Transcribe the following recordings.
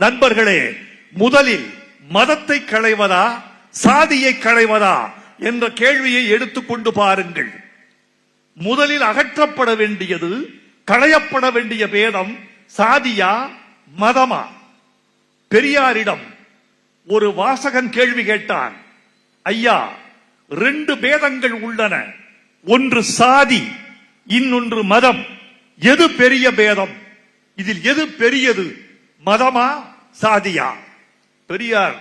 நண்பர்களே, முதலில் மதத்தை களைவதா சாதியை களைவதா என்ற கேள்வியை எடுத்துக்கொண்டு பாருங்கள். முதலில் அகற்றப்பட வேண்டியது, களையப்பட வேண்டிய பேதம் சாதியா மதமா? பெரியாரிடம் ஒரு வாசகன் கேள்வி கேட்டான், ஐயா, 2 பேதங்கள் உள்ளன, ஒன்று சாதி, இன்னொன்று மதம். எது பெரிய பேதம்? இதில் எது பெரியது, மதமா சாதியா? பெரியார்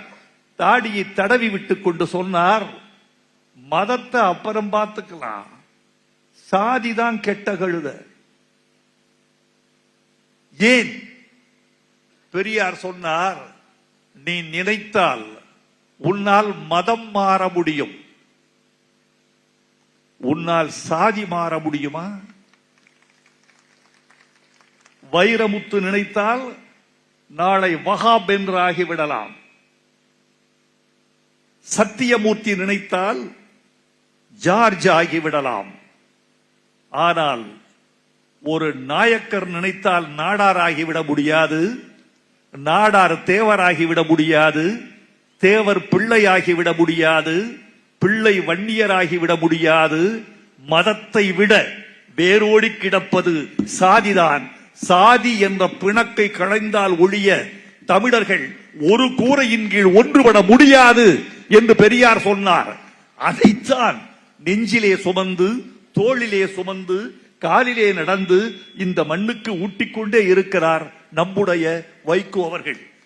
தாடியை தடவி விட்டுக் கொண்டு சொன்னார், மதத்தை அப்புறம் பார்த்துக்கலாம், சாதிதான் கெட்ட கழுத. ஏன்? பெரியார் சொன்னார், நீ நினைத்தால் உன்னால் மதம் மாற முடியும், உன்னால் சாதி மாற முடியுமா? வைரமுத்து நினைத்தால் நாளை வஹாப் என்று ஆகிவிடலாம். சத்தியமூர்த்தி நினைத்தால் ஜார்ஜ் ஆகிவிடலாம். ஆனால் ஒரு நாயக்கர் நினைத்தால் நாடார் ஆகிவிட முடியாது, நாடார் தேவராகிவிட முடியாது, தேவர் பிள்ளையாகிவிட முடியாது, பிள்ளை வன்னியராகிவிட முடியாது. மதத்தை விட வேரோடி கிடப்பது சாதிதான். சாதி என்ற பிணக்கை களைந்தால் ஒழிய தமிழர்கள் ஒரு கூரையின் கீழ் ஒன்றுபட முடியாது என்று பெரியார் சொன்னார். அதைத்தான் நெஞ்சிலே சுமந்து, தோளிலே சுமந்து, காலிலே நடந்து இந்த மண்ணுக்கு ஊட்டிக்கொண்டே இருக்கிறார் நம்முடைய வைகோ அவர்கள்.